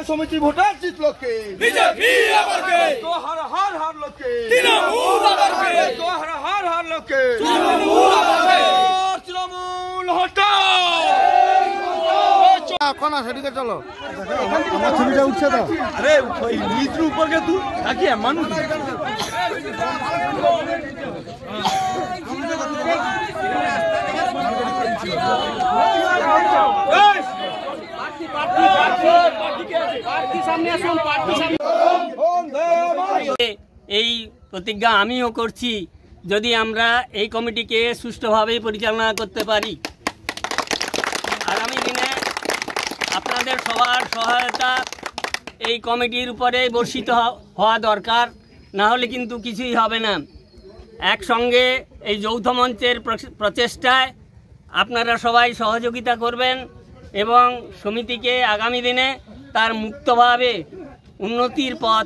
সমিতি voter জিতলোকে BJP আবারকে তো হার হার হারলোকে তৃণমূল আবারকে তো হার হার হারলোকে তৃণমূল আবারকে তৃণমূল হটাও কোন সেদিকে চলো আমার ছবিটা উঠছে তো আরে ওই নিচের উপর কে তুই নাকি মানুষ এই প্রতিজ্ঞা আমিও করছি যদি আমরা এই কমিটিকে সুষ্ঠুভাবে পরিচালনা করতে পারি। আগামী দিনে আপনাদের সবার সহায়তা এই কমিটির উপরে বর্ষিত হওয়া দরকার, না হলে কিন্তু কিছুই হবে না। একসঙ্গে এই যৌথ মঞ্চের প্রচেষ্টায় আপনারা সবাই সহযোগিতা করবেন এবং সমিতিকে আগামী দিনে তার মুক্তভাবে উন্নতির পথ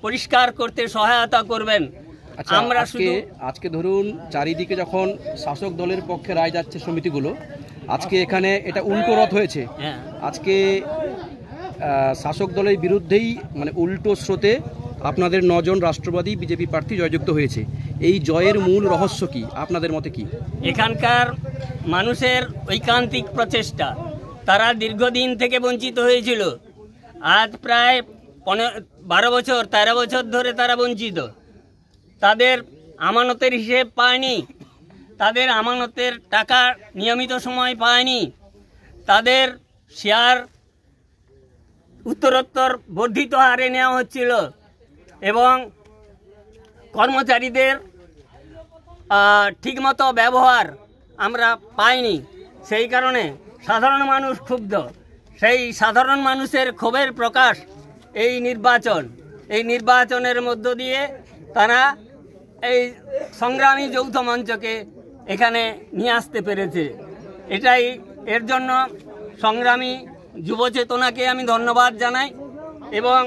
পরিষ্কার করতে সহায়তা করবেন। আমরা আজকে ধরুন চারিদিকে যখন শাসক দলের পক্ষে রায় যাচ্ছে সমিতিগুলো, আজকে এখানে এটা উল্টো রথ হয়েছে। আজকে শাসক দলের বিরুদ্ধেই মানে উল্টো স্রোতে আপনাদের 9 জন রাষ্ট্রবাদী বিজেপি প্রার্থী জয়যুক্ত হয়েছে। এই জয়ের মূল রহস্য কি আপনাদের মতে কি? এখানকার মানুষের ঐকান্তিক প্রচেষ্টা। তারা দীর্ঘদিন থেকে বঞ্চিত হয়েছিল, আজ প্রায় 12 বছর 13 বছর ধরে তারা বঞ্চিত। তাদের আমানতের হিসেব পায়নি, তাদের আমানতের টাকা নিয়মিত সময় পায়নি, তাদের শেয়ার উত্তরোত্তর বর্ধিত হারে নেওয়া হচ্ছিল এবং কর্মচারীদের ঠিকমতো ব্যবহার আমরা পাইনি। সেই কারণে সাধারণ মানুষ ক্ষুব্ধ। সেই সাধারণ মানুষের ক্ষোভের প্রকাশ এই নির্বাচনের মধ্য দিয়ে তারা এই সংগ্রামী যৌথ মঞ্চকে এখানে নিয়ে আসতে পেরেছে। এর জন্য সংগ্রামী যুব চেতনাকে আমি ধন্যবাদ জানাই এবং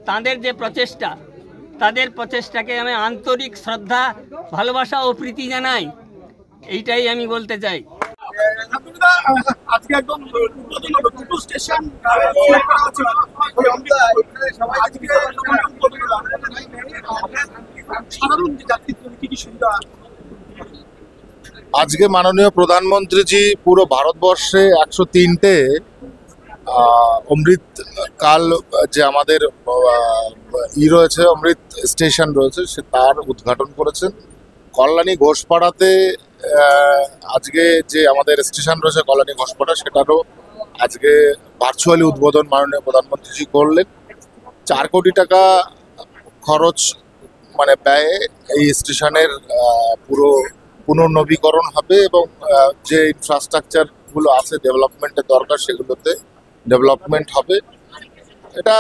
তাদের যে প্রচেষ্টা, তাদের প্রচেষ্টাকে আমি আন্তরিক শ্রদ্ধা, ভালোবাসা ও প্রীতি জানাই। এইটাই আমি বলতে চাই। আজকে একদম দুটো স্টেশন আজকে মাননীয় প্রধানমন্ত্রীজি পুরো ভারতবর্ষে 103টে অমৃত কাল যে আমাদের রয়েছে, অমৃত স্টেশন রয়েছে, সে তার উদ্ঘাটন করেছেন। কল্যাণী ঘোষপাড়াতে আজকে যে আমাদের স্টেশন রয়েছে কল্যাণী ঘোষপাড়া, সেটারও আজকে ভার্চুয়ালি উদ্বোধন মাননীয় প্রধানমন্ত্রীজি করলেন। 4 কোটি টাকা খরচ মানে ব্যয়ে এই স্টেশনের পুরো পুনর্নবীকরণ হবে এবং যে ইনফ্রাস্ট্রাকচারগুলো আছে ডেভেলপমেন্টের দরকার সেগুলোতে ডেভেলপমেন্ট হবে। এটা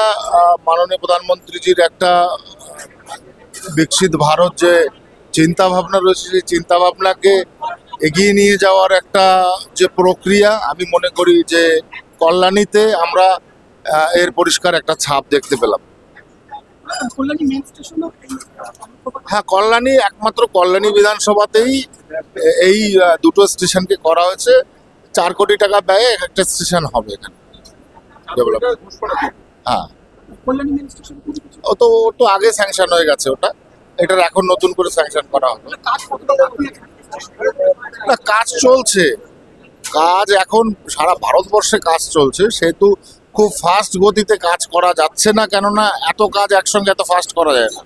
মাননীয় প্রধানমন্ত্রীজির একটা বিকশিত ভারত যে চিন্তাভাবনা রয়েছে, সেই চিন্তাভাবনাকে এগিয়ে নিয়ে যাওয়ার একটা যে প্রক্রিয়া, আমি মনে করি যে কল্যাণীতে আমরা এর পরিষ্কার একটা ছাপ দেখতে পেলাম। হ্যাঁ, কল্যাণী একমাত্র কল্যাণী বিধানসভাতেই এই দুটো স্টেশনকে করা হয়েছে। 4 কোটি টাকা ব্যয়ে একটা স্টেশন হবে এখানে ডেভেলপমেন্ট। হ্যাঁ, ও তো আগে স্যাংশন হয়ে গেছে ওটা, এটার এখন নতুন করে স্যাংশন করা হবে। না, কাজ চলছে, কাজ এখন সারা ভারতবর্ষে কাজ চলছে, সেহেতু খুব ফাস্ট গতিতে কাজ করা যাচ্ছে না, কেননা এত কাজ একসঙ্গে এত ফাস্ট করা যায় না।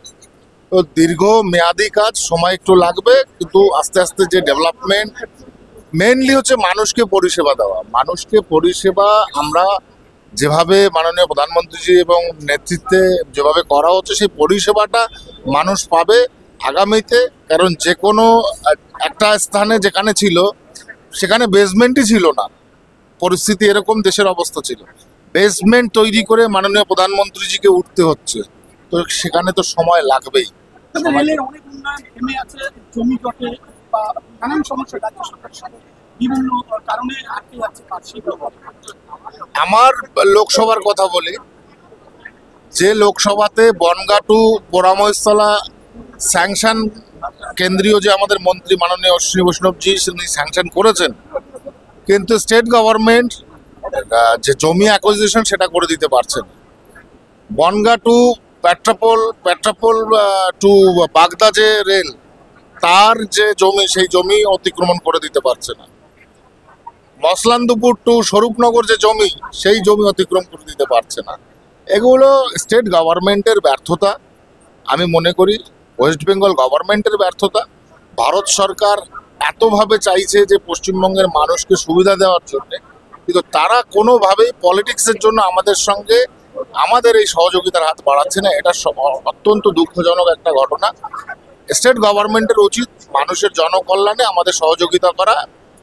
তো দীর্ঘ মেয়াদি কাজ, সময় একটু লাগবে, কিন্তু আস্তে আস্তে যে ডেভেলপমেন্ট মেইনলি হচ্ছে মানুষকে পরিষেবা দেওয়া। মানুষকে পরিষেবা আমরা যেভাবে মাননীয় প্রধানমন্ত্রীজি এবং নেতৃত্বে যেভাবে করা হচ্ছে, সেই পরিষেবাটা মানুষ পাবে আগামীতে। কারণ যে কোনো একটা স্থানে যেখানে ছিল সেখানে বেসমেন্টই ছিল না, পরিস্থিতি এরকম দেশের অবস্থা ছিল, বেসমেন্ট তৈরি করে মাননীয় প্রধানমন্ত্রীজিকে উঠতে হচ্ছে, তো সেখানে তো সময় লাগবেই। আমার লোকসভার কথা বলি, যে লোকসভাতে বনগাঁ টু পোড়ামহিষতলা স্যাংশন কেন্দ্রীয় যে আমাদের মন্ত্রী মাননীয় অশ্বিনী বৈষ্ণবজি তিনি স্যাংশন করেছেন, কিন্তু স্টেট গভর্নমেন্ট যে জমি অ্যাকুইজিশন সেটা করে দিতে পারছে না। বনগাঁ টু পেট্রাপোল টু বাগদা যে রেল, তার যে জমি সেই জমি অতিক্রমণ করে দিতে পারছে না। মসলান্দপুর টু স্বরূপনগর যে জমি সেই জমি অতিক্রম করে দিতে পারছে না। এগুলো স্টেট গভর্নমেন্টের ব্যর্থতা, আমি মনে করি ওয়েস্ট বেঙ্গল গভর্নমেন্টের ব্যর্থতা। ভারত সরকার এতভাবে চাইছে যে পশ্চিমবঙ্গের মানুষকে সুবিধা দেওয়ার জন্য, কিন্তু তারা কোনোভাবেই পলিটিক্সের জন্য আমাদের সঙ্গে আমাদের এই সহযোগিতার হাত বাড়াচ্ছে না। এটা অত্যন্ত দুঃখজনক একটা ঘটনা। স্টেট গভর্নমেন্টের উচিত মানুষের জনকল্যাণে আমাদের সহযোগিতা করা,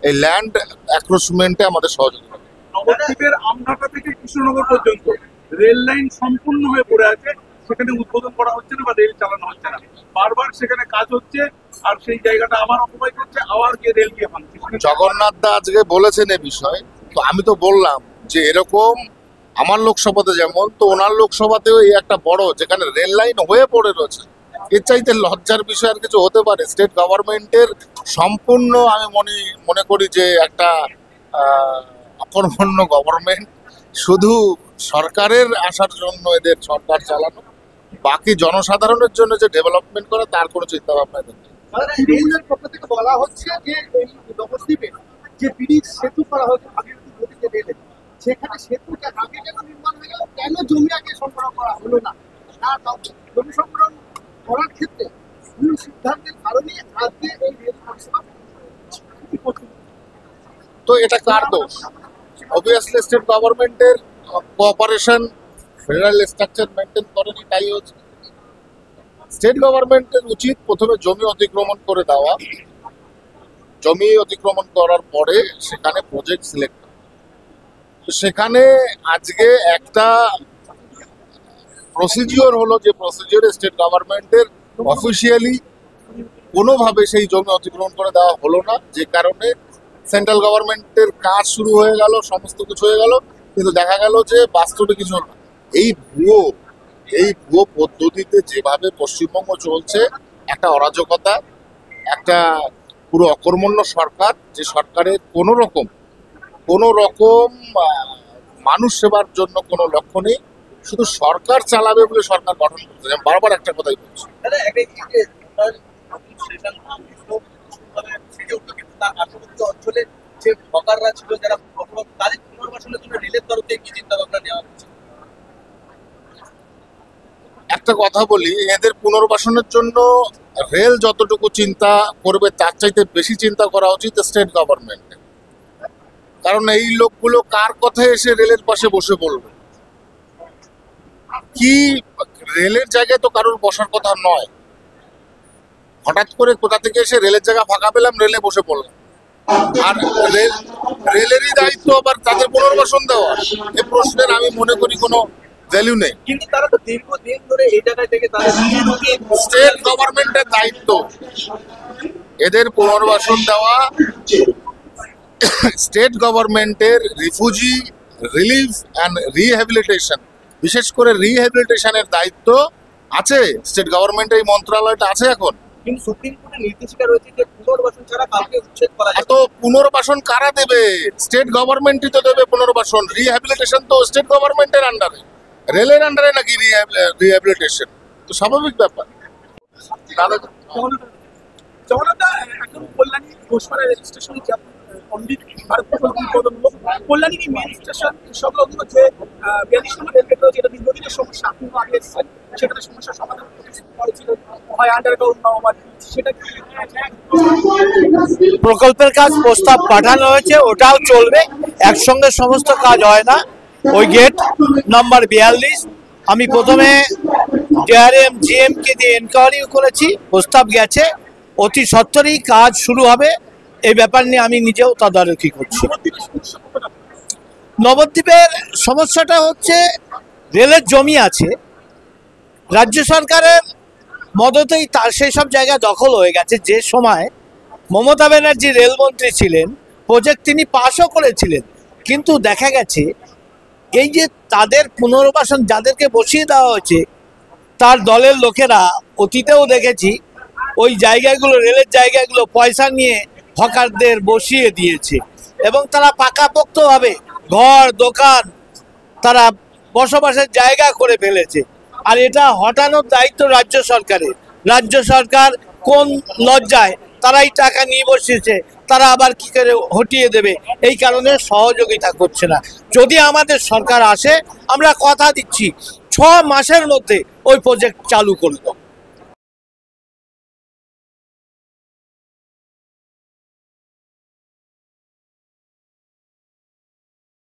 এই ল্যান্ড অ্যাক্রোচমেন্টে আমাদের সহযোগিতা। নবদ্বীপের আমঘাটা থেকে কৃষ্ণনগর পর্যন্ত রেল লাইন সম্পূর্ণ হয়ে পড়ে আছে, সেখানে উদ্বোধন করা হচ্ছে না বা রেল চালানো হচ্ছে না। বারবার সেখানে কাজ হচ্ছে আর সেই জায়গাটা আবার অকুপাই করছে, আবার গিয়ে রেল গিয়ে ভাঙছে। জগন্নাথ দা আজকে বলেছেন এ বিষয়ে, তো আমি তো বললাম যে এরকম আমার লোকসভাতে যেমন, তো ওনার লোকসভাতেও এই একটা বড় যেখানে রেল লাইন হয়ে পড়ে রয়েছে, এর চাইতে লজ্জার বিষয় আর কিছু হতে পারে? স্টেট গভর্নমেন্টের সম্পূর্ণ আমি মনে করি যে একটা অকর্মণ্য গভর্নমেন্ট, শুধু সরকারের আসার জন্য এদের সরকার চালানো, বাকি জনসাধারণের জন্য যে ডেভেলপমেন্ট করা তার কোনো চিন্তা ভাবনা নেই। তৃণমূলের পক্ষ থেকে বলা হচ্ছে যে এই নবদ্বীপে যে ব্রিজ সেতু করা হয়েছে ভাগীরথী নদীতে রেলে, সেখানে সেতুটা আগে কেন নির্মাণ হয়ে গেল, কেন জমি আগে সংগ্রহ করা হলো না? জমি সংগ্রহ করার ক্ষেত্রে ভুল সিদ্ধান্তের কারণে আজকে এই রেল পরিষেবা। তো এটা কার দোষ? অবভিয়াসলি স্টেট গভর্নমেন্টের কোঅপারেশন, ফেডারেল স্ট্রাকচার মেনটেন করেনি, তাই হচ্ছে। স্টেট গভর্নমেন্টের উচিত প্রথমে জমি অতিক্রমণ করে দেওয়া, জমি অতিক্রমণ করার পরে সেখানে প্রজেক্ট সিলেক্ট। তো সেখানে আজকে একটা প্রসিডিওর হলো, যে প্রসিডিওরে স্টেট গভর্নমেন্টের অফিসিয়ালি কোনোভাবে সেই জমি অতিক্রমণ করে দেওয়া হলো না, যে কারণে সেন্ট্রাল গভর্নমেন্টের কাজ শুরু হয়ে গেল, সমস্ত কিছু হয়ে গেল, কিন্তু দেখা গেল যে বাস্তবে কিছু হলো না। এই ভুয়ো পদ্ধতিতে যেভাবে পশ্চিমবঙ্গ চলছে, একটা অরাজকতা, একটা পুরো অকর্মণ্য সরকার, যে সরকারের কোনো রকম মানুষ সেবার জন্য কোনো লক্ষ্য নেই, শুধু সরকার চালাবে বলে সরকার গঠন করতে। আমি বারবার একটা কথাই বলছি, অঞ্চলে যে হকাররা ছিল যারা তাদের পুনর্বাসনের জন্য রেলের তরফ থেকে কি চিন্তা ভাবনা নেওয়া হচ্ছে? একটা কথা বলি, এদের পুনর্বাসনের জন্য রেল যতটুকু চিন্তা করবে তার চাইতে বেশি চিন্তা করা উচিত স্টেট গভর্নমেন্টের। কারণ এই লোকগুলো কার কথায় এসে রেলের পাশে বসে পড়বে? কি রেলের জায়গায় তো কারোর বসার কথা নয়। হঠাৎ করে কোথা থেকে এসে রেলের জায়গা ফাঁকা পেলাম, রেলে বসে পড়লাম। আর রেলেরই দায়িত্ব আবার তাদের পুনর্বাসন দেওয়া, এই প্রশ্নের আমি মনে করি কোনো ভ্যালু নেই। কিন্তু তারা তো দীর্ঘদিন ধরে এই জায়গায় থেকে তাদের স্টেট গভর্নমেন্টের দায়িত্ব এদের পুনর্বাসন দেওয়া। স্টেট গভর্নমেন্টের রিফিউজি রিলিফ অ্যান্ড রিহ্যাবিলিটেশন, বিশেষ করে রিহ্যাবিলিটেশনের দায়িত্ব আছে স্টেট গভর্নমেন্টের, এই মন্ত্রণালয়টা আছে এখন। কিন্তু সুপ্রিম কোর্টের নির্দেশিকা রয়েছে যে পুনর্বাসন ছাড়া কাউকে উচ্ছেদ করা যাবে। এত পুনর্বাসন কারা দেবে? স্টেট গভর্নমেন্টই তো দেবে পুনর্বাসন। রিহ্যাবিলিটেশন তো স্টেট গভর্নমেন্টের আন্ডারে, রেলের আন্ডারে নাকি রিহ্যাবিলিটেশন? তো স্বাভাবিক ব্যাপার। জগন্নাথ এখন কল্যাণী ঘোষপাড়া রেল স্টেশনে যে পণ্ডিত ভারত উদ্বোধন হলো, কল্যাণী মেন স্টেশন সংলগ্ন যে 42 নম্বর রেলগেট রয়েছে, এটা দীর্ঘদিনের সমস্যা। আপনি আগে এসেছেন, সেখানে সমস্যার সমাধান করেছিল, হয় আন্ডারগ্রাউন্ড বা সেটা প্রকল্পের কাজ প্রস্তাব পাঠানো হয়েছে, ওটাও চলবে। একসঙ্গে সমস্ত কাজ হয় না। ওই গেট নাম্বার 42 আমি প্রথমে ডিআরএম জিএমকে দিয়ে এনকোয়ারিও করেছি, প্রস্তাব গেছে, অতি সত্বরই কাজ শুরু হবে। এই ব্যাপার নিয়ে আমি নিজেও তদারকি করছি। নবদ্বীপের সমস্যাটা হচ্ছে রেলের জমি আছে, রাজ্য সরকারের মদতেই তার সেই সব জায়গা দখল হয়ে গেছে। যে সময় মমতা ব্যানার্জি রেলমন্ত্রী ছিলেন, প্রজেক্ট তিনি পাশও করেছিলেন, কিন্তু দেখা গেছে এই যে তাদের পুনর্বাসন যাদেরকে বসিয়ে দেওয়া হয়েছে, তার দলের লোকেরা অতীতেও দেখেছি ওই জায়গাগুলো, রেলের জায়গাগুলো পয়সা নিয়ে হকারদের বসিয়ে দিয়েছে এবং তারা পাকাপোক্তভাবে ঘর দোকান তারা বসবাসের জায়গা করে ফেলেছে। আর এটা হটানোর দায়িত্ব রাজ্য সরকারের। রাজ্য সরকার কোন লজ্জায় তারাই টাকা নিয়ে বসেছে, তারা আবার কি করে হটিয়ে দেবে, এই কারণে সহযোগিতা করছে না। যদি আমাদের সরকার আসে, আমরা কথা দিচ্ছি 6 মাসের মধ্যে ওই প্রজেক্ট চালু করে দেবো।